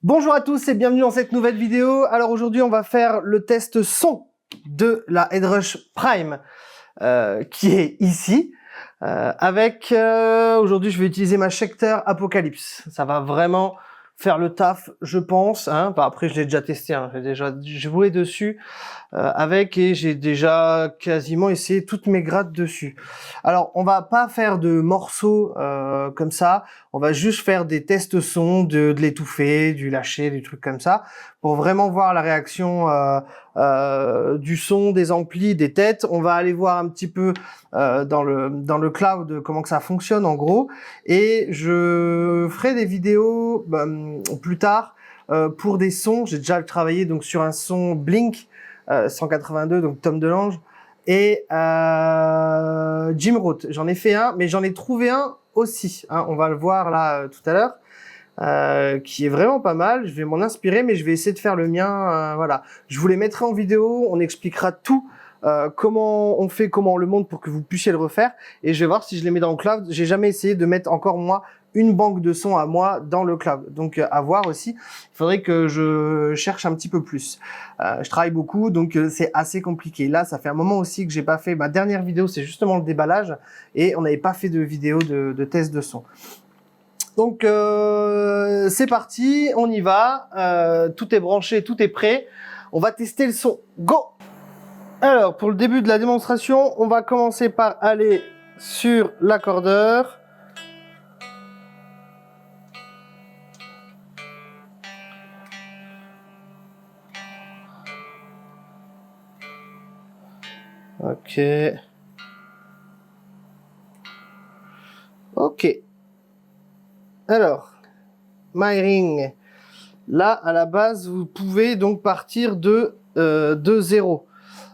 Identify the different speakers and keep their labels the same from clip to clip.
Speaker 1: Bonjour à tous et bienvenue dans cette nouvelle vidéo. Alors aujourd'hui on va faire le test son de la Headrush Prime qui est ici. Aujourd'hui je vais utiliser ma Schecter Apocalypse. Ça va vraiment faire le taf je pense. Après je l'ai déjà testé, j'ai déjà joué dessus et j'ai déjà quasiment essayé toutes mes grattes dessus. Alors on va pas faire de morceaux comme ça, on va juste faire des tests son, de l'étouffer, du lâcher, des trucs comme ça, pour vraiment voir la réaction du son, des amplis, des têtes. On va aller voir un petit peu dans le cloud comment que ça fonctionne en gros, et je ferai des vidéos plus tard pour des sons. J'ai déjà travaillé donc sur un son Blink 182, donc Tom DeLonge, et Jim Roth. J'en ai fait un, mais j'en ai trouvé un aussi, on va le voir là tout à l'heure, qui est vraiment pas mal. Je vais m'en inspirer, mais je vais essayer de faire le mien. Voilà, je vous les mettrai en vidéo, on expliquera tout, comment on fait, comment on le monte pour que vous puissiez le refaire, et je vais voir si je les mets dans le cloud. J'ai jamais essayé de mettre encore moi une banque de sons à moi dans le cloud, donc à voir aussi. Il faudrait que je cherche un petit peu plus. Je travaille beaucoup, donc c'est assez compliqué. Là, ça fait un moment aussi que j'ai pas fait. Ma dernière vidéo, c'est justement le déballage, et on n'avait pas fait de vidéo de test de son. Donc c'est parti, on y va. Tout est branché, tout est prêt. On va tester le son. Go! Alors, pour le début de la démonstration, on va commencer par aller sur l'accordeur. Ok. Ok. Alors, My Ring. Là, à la base, vous pouvez donc partir de 0.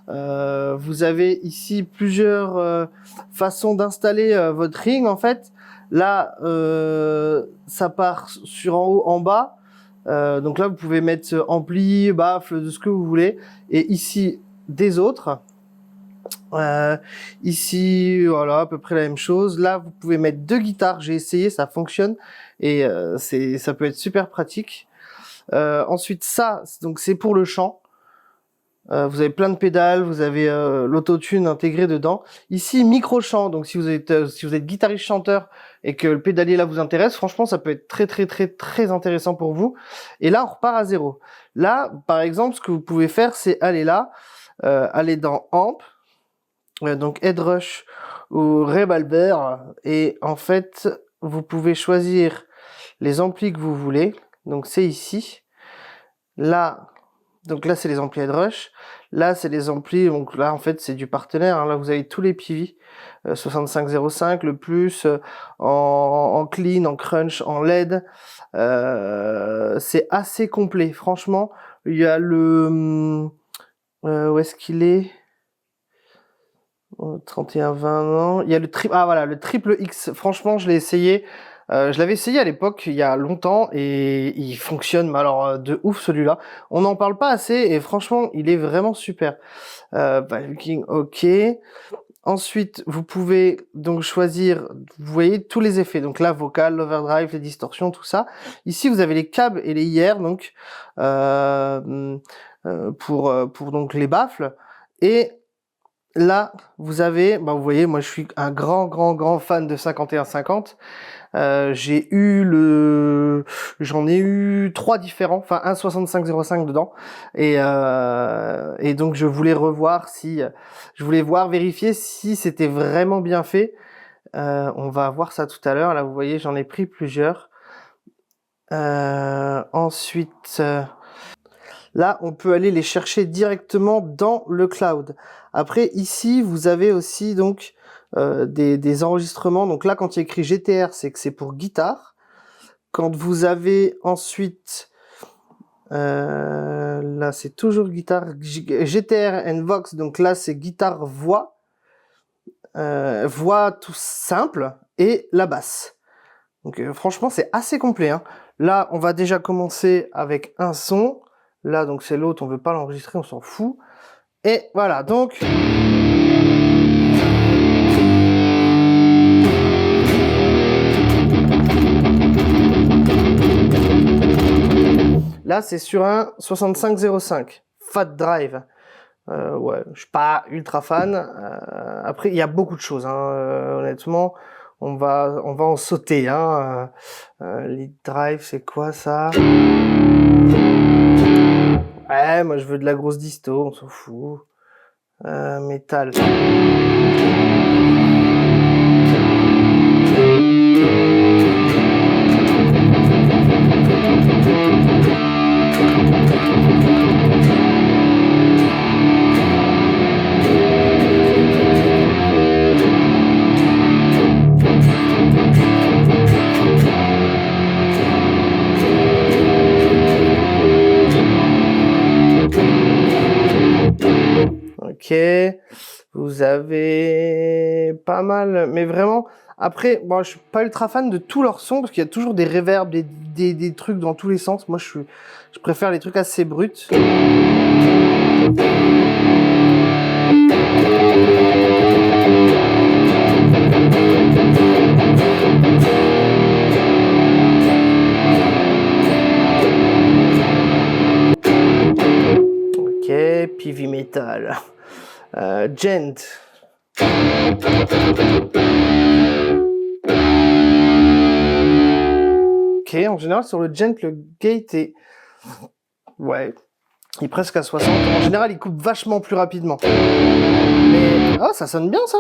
Speaker 1: Vous avez ici plusieurs façons d'installer votre ring, en fait. Là, ça part sur en haut, en bas. Donc là, vous pouvez mettre ampli, baffle, de ce que vous voulez. Et ici, des autres. Ici, voilà, à peu près la même chose. Là, vous pouvez mettre 2 guitares. J'ai essayé, ça fonctionne. Et ça peut être super pratique. Ensuite, ça, donc c'est pour le chant. Vous avez plein de pédales, vous avez l'autotune intégré dedans. Ici, micro-chant, donc si vous êtes guitariste chanteur et que le pédalier là vous intéresse, franchement ça peut être très intéressant pour vous. Et là, on repart à 0. Là, par exemple, ce que vous pouvez faire, c'est aller là, aller dans Amp, donc Headrush ou Revolver, et en fait, vous pouvez choisir les amplis que vous voulez. Donc c'est ici. Là, donc là c'est les amplis Headrush. Là c'est les amplis, donc là en fait c'est du partenaire. Là vous avez tous les PV, 6505, le plus, en clean, en crunch, en LED. C'est assez complet, franchement. Il y a le... où est-ce qu'il est, 3120, non. Il y a le le triple X. Franchement, je l'ai essayé. Je l'avais essayé à l'époque, il y a longtemps, et il fonctionne, mais alors de ouf celui-là. On n'en parle pas assez, et franchement, il est vraiment super. Viking, ok. Ensuite, vous pouvez donc choisir, vous voyez, tous les effets. Donc là, vocal, l'overdrive, les distorsions, tout ça. Ici, vous avez les câbles et les IR, donc pour donc les baffles. Et là, vous avez, vous voyez, moi je suis un grand fan de 5150. J'en ai eu 3 différents, enfin un 6505 dedans, et donc je voulais vérifier si c'était vraiment bien fait. On va voir ça tout à l'heure. Là, vous voyez, j'en ai pris plusieurs. Ensuite, là, on peut aller les chercher directement dans le cloud. Après, ici, vous avez aussi donc des enregistrements. Donc là, quand il y a écrit GTR, c'est que c'est pour guitare. Quand vous avez ensuite... là, c'est toujours guitare. GTR and Vox, donc là, c'est guitare-voix. Voix tout simple. Et la basse. Donc franchement, c'est assez complet. Là, on va déjà commencer avec un son. Là, donc c'est l'autre, on veut pas l'enregistrer, on s'en fout. Et voilà, donc... Là, c'est sur un 6505 Fat Drive. Ouais, je suis pas ultra fan. Après, il y a beaucoup de choses, hein, honnêtement. On va en sauter, hein. Lead Drive, c'est quoi ça? Ouais, moi je veux de la grosse disto, on s'en fout. Métal. Ok, vous avez pas mal, mais vraiment, après, bon, je suis pas ultra fan de tous leurs sons, parce qu'il y a toujours des reverbs, des trucs dans tous les sens. Moi, je préfère les trucs assez bruts. Ok, PV Metal. Gent. Ok, en général sur le Gent, le gate est... Ouais, il est presque à 60. En général, il coupe vachement plus rapidement. Mais... Oh, ça sonne bien, ça.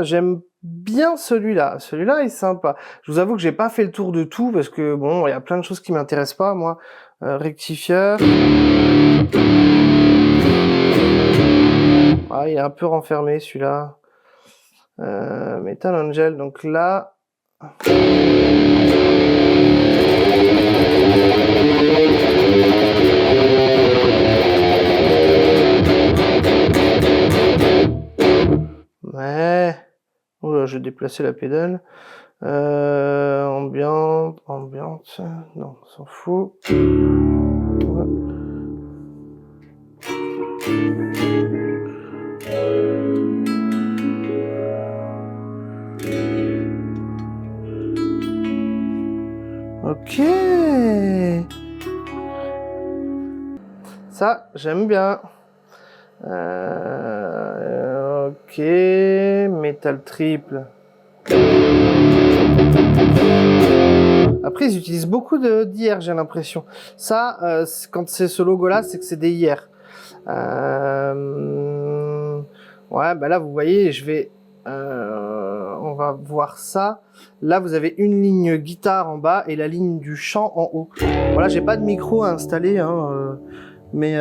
Speaker 1: J'aime bien celui-là. Celui-là est sympa. Je vous avoue que j'ai pas fait le tour de tout parce que bon, il y a plein de choses qui m'intéressent pas, moi. Rectifieur. Ah, il est un peu renfermé celui-là. Metal Angel, donc là. Ouais. Oh là, je vais déplacer la pédale. Ambiante, non, on s'en fout. Ouais. Ok. Ça, j'aime bien. Ok, métal triple. Après, ils utilisent beaucoup d'IR, j'ai l'impression. Ça, quand c'est ce logo-là, c'est que c'est des IR. Ouais, bah là, vous voyez, on va voir ça. Là, vous avez une ligne guitare en bas et la ligne du chant en haut. Voilà, j'ai pas de micro à installer, hein, mais...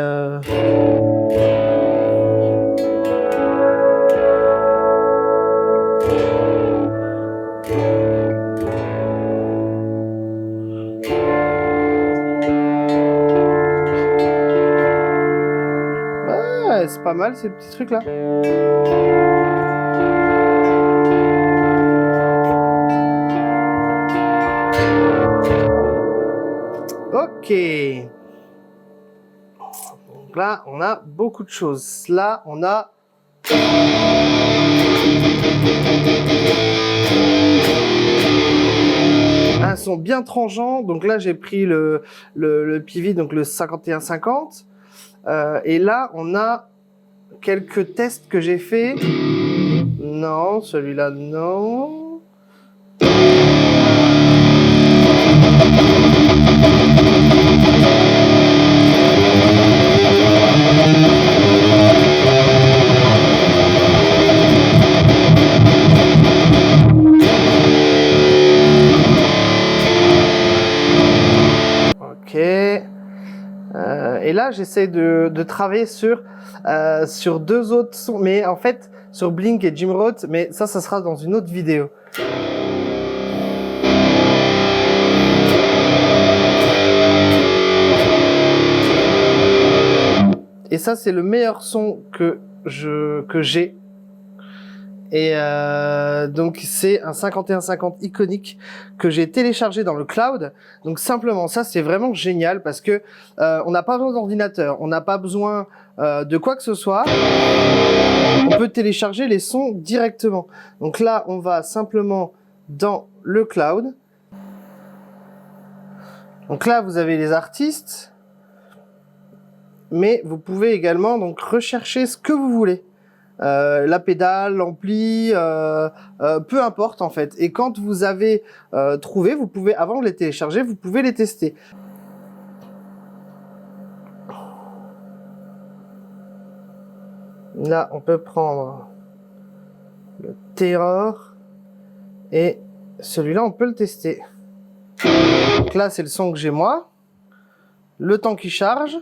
Speaker 1: Ouais, c'est pas mal ces petits trucs là. Ok. Donc là, on a beaucoup de choses. Là, on a... un son bien tranchant. Donc là, j'ai pris le PV, donc le 5150. Et là, on a quelques tests que j'ai fait. Non, celui-là, non. Ok. Et là, j'essaie de travailler sur deux autres sons, mais en fait, sur Blink et Jim Roth, mais ça sera dans une autre vidéo. Et ça, c'est le meilleur son que que j'ai. Et donc c'est un 5150 iconique que j'ai téléchargé dans le cloud. Donc simplement ça, c'est vraiment génial parce que on n'a pas besoin d'ordinateur, on n'a pas besoin de quoi que ce soit. On peut télécharger les sons directement. Donc là, on va simplement dans le cloud. Donc là, vous avez les artistes, mais vous pouvez également donc rechercher ce que vous voulez. La pédale, l'ampli, peu importe en fait. Et quand vous avez trouvé, vous pouvez, avant de les télécharger, vous pouvez les tester. Là, on peut prendre le Terror et celui-là, on peut le tester. Donc là, c'est le son que j'ai moi. Le temps qui charge.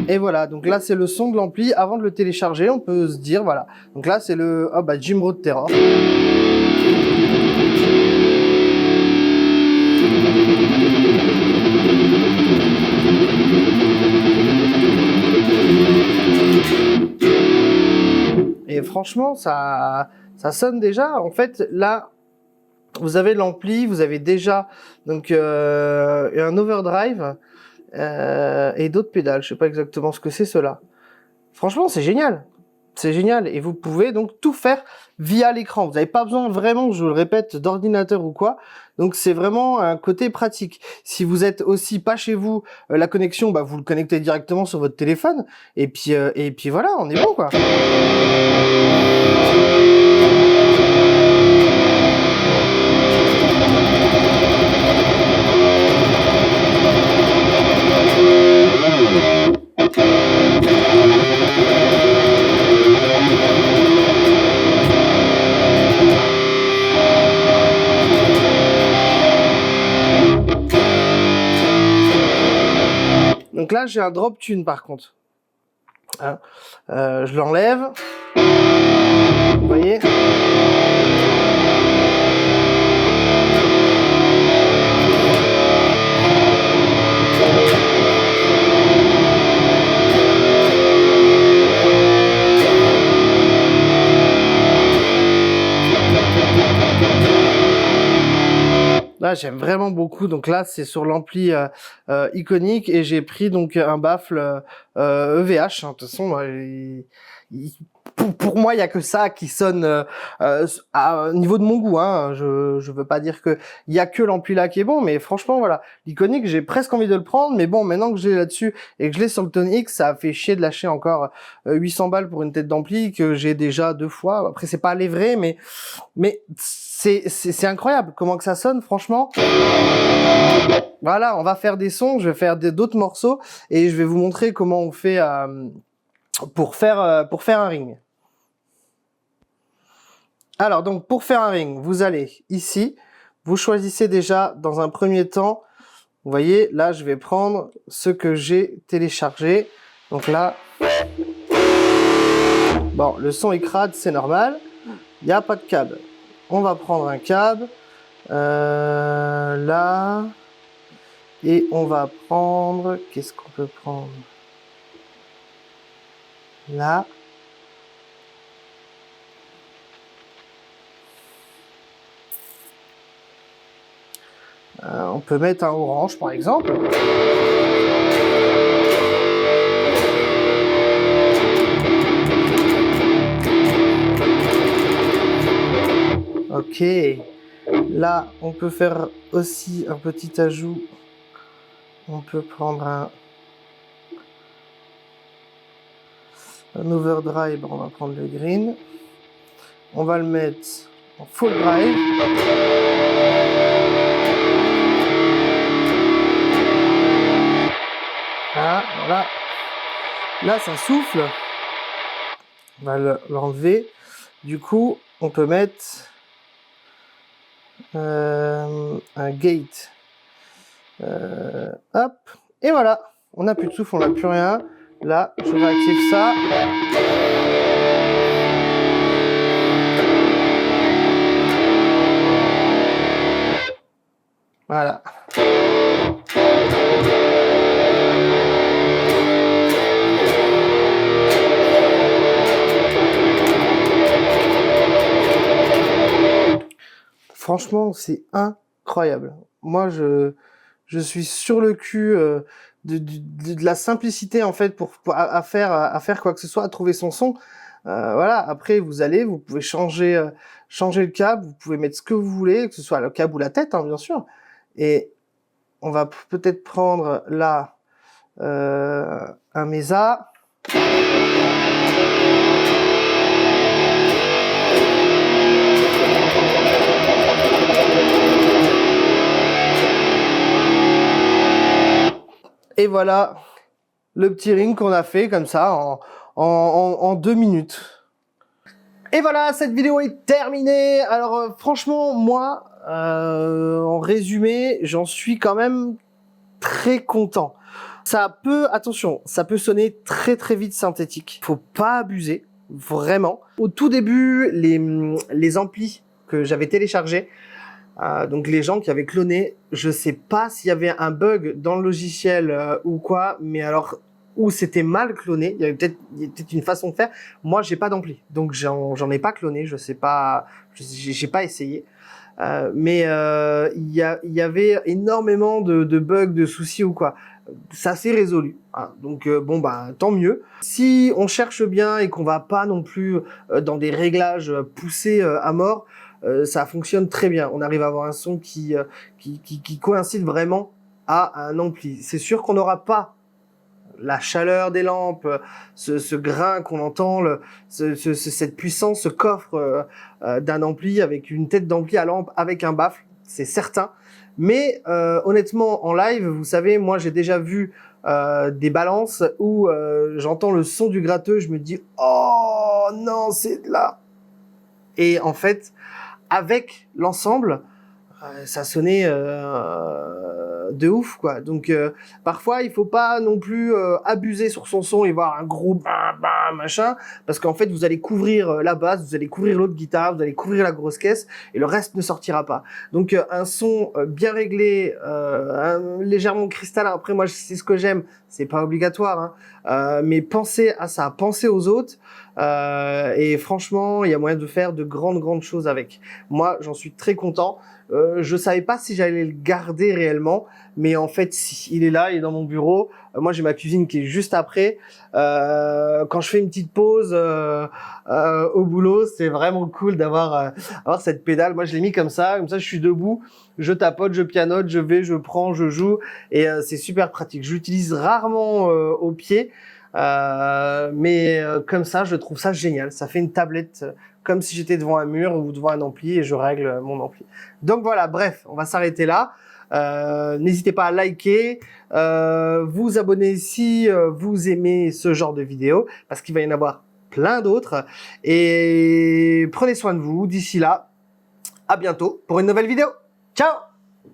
Speaker 1: Et voilà, donc là c'est le son de l'ampli. Avant de le télécharger, on peut se dire, voilà. Donc là c'est le Jim Road Terror. Et franchement, ça sonne déjà. En fait, là, vous avez l'ampli, vous avez déjà donc un overdrive. Et d'autres pédales, je sais pas exactement ce que c'est cela. Franchement, c'est génial. C'est génial. Et vous pouvez donc tout faire via l'écran. Vous n'avez pas besoin vraiment, je vous le répète, d'ordinateur ou quoi. Donc c'est vraiment un côté pratique. Si vous êtes aussi pas chez vous, la connexion, vous le connectez directement sur votre téléphone. Et puis voilà, on est bon quoi. Donc là, j'ai un drop tune par contre. Hein, je l'enlève. Vous voyez ? Là, j'aime vraiment beaucoup. Donc là, c'est sur l'ampli iconique et j'ai pris donc un baffle EVH. Hein. De toute façon, pour moi, il y a que ça qui sonne à niveau de mon goût. Hein. Je veux pas dire que il y a que l'ampli là qui est bon, mais franchement, voilà, l'iconique, j'ai presque envie de le prendre. Mais bon, maintenant que je l'ai là-dessus et que je l'ai sur le Tone X, ça a fait chier de lâcher encore 800 balles pour une tête d'ampli que j'ai déjà 2 fois. Après, c'est pas les vrais, mais c'est incroyable comment que ça sonne, franchement. Voilà, on va faire des sons, je vais faire d'autres morceaux et je vais vous montrer comment on fait pour faire un ring. Alors donc pour faire un ring, vous allez ici, vous choisissez déjà dans un premier temps, vous voyez, là je vais prendre ce que j'ai téléchargé. Donc là, bon, le son est crade, c'est normal, il n'y a pas de câble. On va prendre un câble, là, et on va prendre, qu'est-ce qu'on peut prendre? Là. On peut mettre un orange par exemple. Ok. Là, on peut faire aussi un petit ajout. On peut prendre un overdrive. On va prendre le green. On va le mettre en full drive. Ah, voilà. Là, ça souffle. On va l'enlever. Du coup, on peut mettre un gate. Hop. Et voilà. On n'a plus de souffle, on n'a plus rien. Là, je réactive ça. Voilà. franchement, c'est incroyable. Moi, je suis sur le cul de la simplicité en fait à faire quoi que ce soit, à trouver son son. Voilà. Après, vous pouvez changer le câble, vous pouvez mettre ce que vous voulez, que ce soit le câble ou la tête, hein, bien sûr. Et on va peut-être prendre là un Mesa. Et voilà le petit ring qu'on a fait comme ça en 2 minutes. Et voilà, cette vidéo est terminée. Alors franchement, moi, en résumé, j'en suis quand même très content. Attention, ça peut sonner très très vite synthétique. Faut pas abuser, vraiment. Au tout début, les amplis que j'avais téléchargés, donc les gens qui avaient cloné, je sais pas s'il y avait un bug dans le logiciel ou quoi, mais alors où c'était mal cloné, il y avait peut-être une façon de faire. Moi, j'ai pas d'ampli, donc j'en ai pas cloné, je sais pas, j'ai pas essayé. Mais il y avait énormément de bugs, de soucis ou quoi. Ça s'est résolu, hein. Donc bon bah tant mieux. Si on cherche bien et qu'on va pas non plus dans des réglages poussés à mort, ça fonctionne très bien. On arrive à avoir un son qui coïncide vraiment à un ampli. C'est sûr qu'on n'aura pas la chaleur des lampes, ce grain qu'on entend, cette puissance, ce coffre d'un ampli avec une tête d'ampli à lampe avec un baffle, c'est certain. Mais honnêtement, en live, vous savez, moi j'ai déjà vu des balances où j'entends le son du gratteux, je me dis « Oh non, c'est là !» Et en fait, avec l'ensemble, ça sonnait de ouf quoi. Donc parfois il faut pas non plus abuser sur son son et voir un gros bam bam machin, parce qu'en fait vous allez couvrir la basse, vous allez couvrir l'autre guitare, vous allez couvrir la grosse caisse et le reste ne sortira pas. Donc un son bien réglé, légèrement cristallin. Après moi c'est ce que j'aime, c'est pas obligatoire, hein. Mais pensez à ça, pensez aux autres. Et franchement il y a moyen de faire de grandes choses avec. Moi j'en suis très content. Je savais pas si j'allais le garder réellement, mais en fait, si, il est là, il est dans mon bureau. Moi, j'ai ma cuisine qui est juste après. Quand je fais une petite pause au boulot, c'est vraiment cool d'avoir cette pédale. Moi, je l'ai mis comme ça, je suis debout, je tapote, je pianote, je prends, je joue, et c'est super pratique. Je l'utilise rarement au pied. Mais comme ça, je trouve ça génial. Ça fait une tablette comme si j'étais devant un mur ou devant un ampli et je règle mon ampli. Donc voilà, bref, on va s'arrêter là. N'hésitez pas à liker, vous abonner si vous aimez ce genre de vidéos, parce qu'il va y en avoir plein d'autres. Et prenez soin de vous. D'ici là, à bientôt pour une nouvelle vidéo. Ciao!